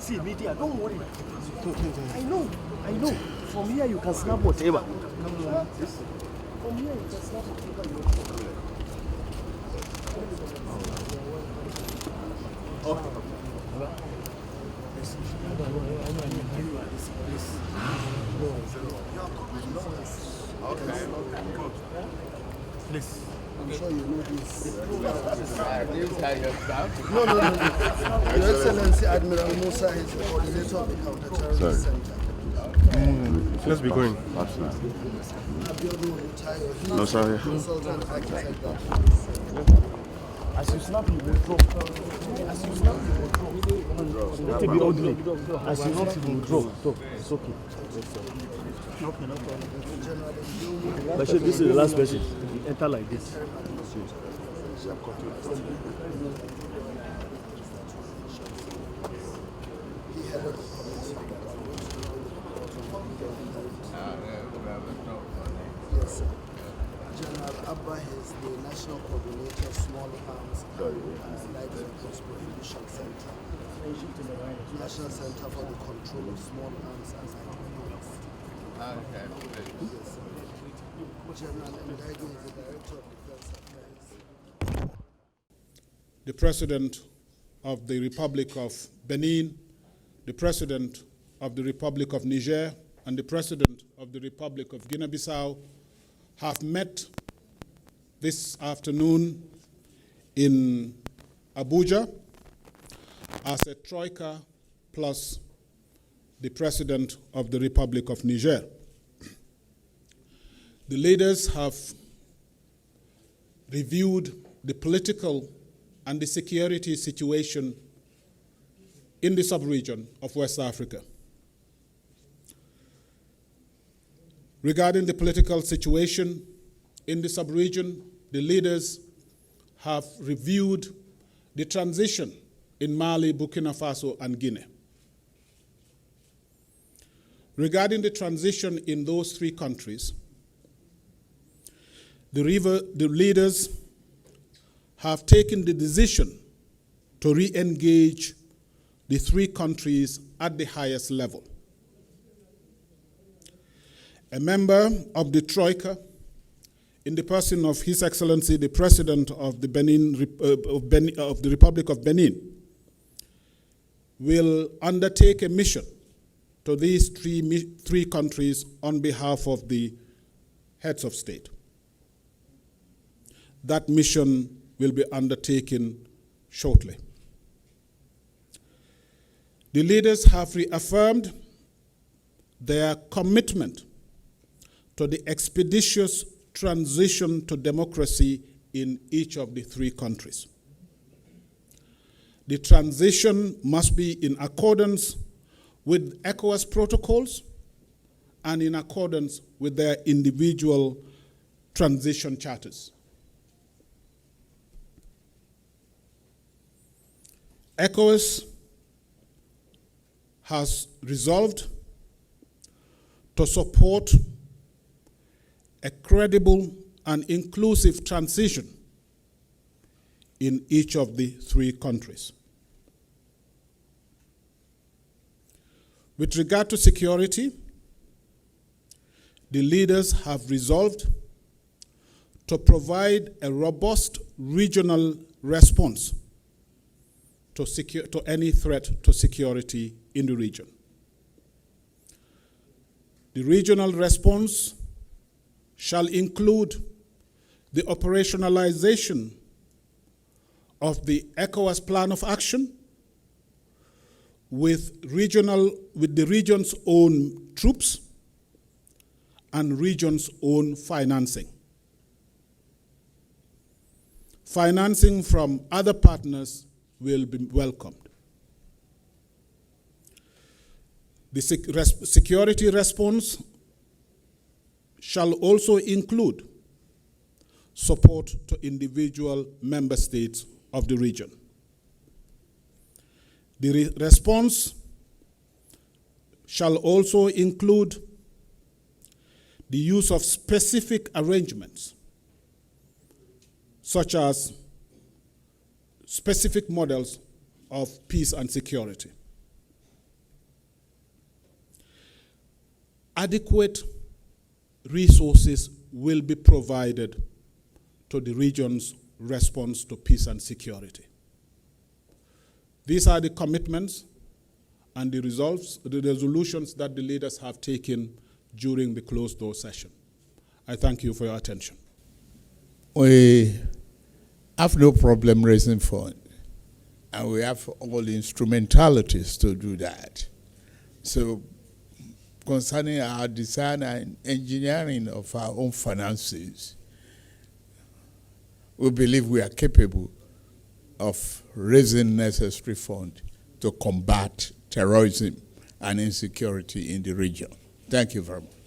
See, media, don't worry. I know. From here you can snap whatever. From here you can snap whatever. Okay. Please. I'm sure you know this. No. Your Excellency, Admiral Musa is the coordinator of the Counter-Terrorism Center. Let's be going. No, sorry. Consultant architect. As you snap, you will drop. As you snap, you will drop. Let it be ugly. As you snap, you will drop. It's okay. Okay, no problem. Bashir, this is the last person. You enter like this. Yes, sir. General Abba is the National Coordinator of Small Arms and Light Vehicles Prohibition Center. National Center for the Control of Small Arms and Light Vehicles. Yes, sir. General Ndagi is the Director of Defense Affairs. The President of the Republic of Benin, the President of the Republic of Niger, and the President of the Republic of Guinea-Bissau have met this afternoon in Abuja as a Troika plus the President of the Republic of Niger. The leaders have reviewed the political and the security situation in the sub-region of West Africa. Regarding the political situation in the sub-region, the leaders have reviewed the transition in Mali, Burkina Faso, and Guinea. Regarding the transition in those three countries, the leaders have taken the decision to re-engage the three countries at the highest level. A member of the Troika, in the person of His Excellency, the President of the of the Republic of Benin, will undertake a mission to these three countries on behalf of the heads of state. That mission will be undertaken shortly. The leaders have reaffirmed their commitment to the expeditious transition to democracy in each of the three countries. The transition must be in accordance with ECOWAS protocols and in accordance with their individual transition charters. ECOWAS has resolved to support a credible and inclusive transition in each of the three countries. With regard to security, the leaders have resolved to provide a robust regional response to any threat to security in the region. The regional response shall include the operationalization of the ECOWAS plan of action with the region's own troops and region's own financing. Financing from other partners will be welcomed. The security response shall also include support to individual member states of the region. The response shall also include the use of specific arrangements, such as specific models of peace and security. adequate resources will be provided to the region's response to peace and security. These are the commitments and the results, the resolutions that the leaders have taken during the closed-door session. I thank you for your attention. We have no problem raising funds, and we have all the instrumentalities to do that. So, concerning our design and engineering of our own finances, we believe we are capable of raising necessary funds to combat terrorism and insecurity in the region. Thank you very much.